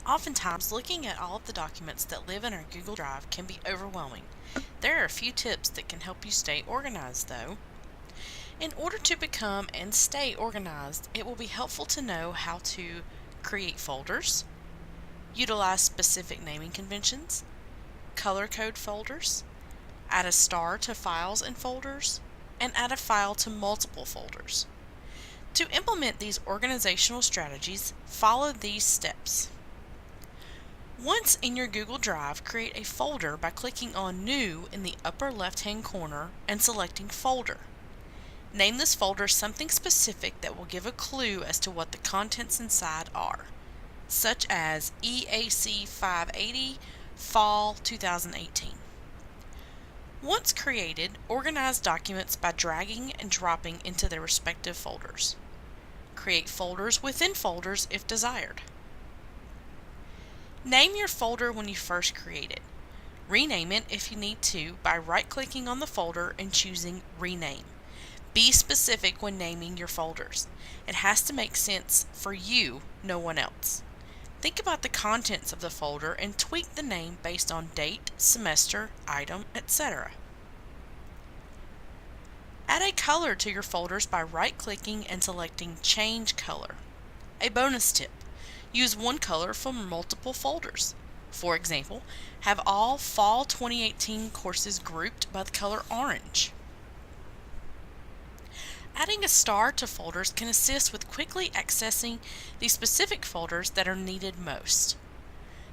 Oftentimes, looking at all of the documents that live in our Google Drive can be overwhelming. There are a few tips that can help you stay organized, though. In order to become and stay organized, it will be helpful to know how to create folders, utilize specific naming conventions, color code folders, add a star to files and folders, and add a file to multiple folders. To implement these organizational strategies, follow these steps. Once in your Google Drive, create a folder by clicking on New in the upper left-hand corner and selecting Folder. Name this folder something specific that will give a clue as to what the contents inside are, such as EAC 580 Fall 2018. Once created, organize documents by dragging and dropping into their respective folders. Create folders within folders if desired. Name your folder when you first create it. Rename it if you need to by right-clicking on the folder and choosing Rename. Be specific when naming your folders. It has to make sense for you, no one else. Think about the contents of the folder and tweak the name based on date, semester, item, etc. Add a color to your folders by right-clicking and selecting Change Color. A bonus tip: use one color for multiple folders. For example, have all Fall 2018 courses grouped by the color orange. Adding a star to folders can assist with quickly accessing the specific folders that are needed most.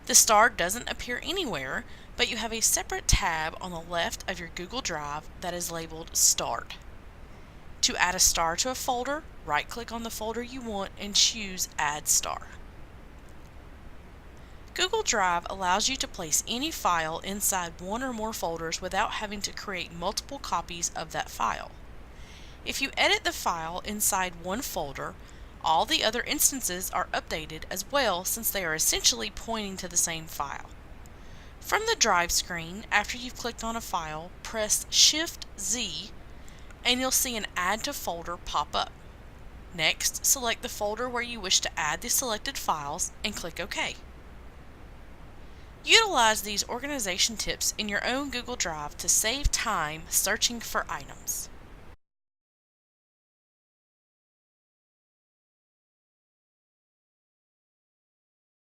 The star doesn't appear anywhere, but you have a separate tab on the left of your Google Drive that is labeled Start. To add a star to a folder, right-click on the folder you want and choose Add Star. Google Drive allows you to place any file inside one or more folders without having to create multiple copies of that file. If you edit the file inside one folder, all the other instances are updated as well, since they are essentially pointing to the same file. From the Drive screen, after you've clicked on a file, press Shift-Z and you'll see an Add to Folder pop up. Next, select the folder where you wish to add the selected files and click OK. Utilize these organization tips in your own Google Drive to save time searching for items.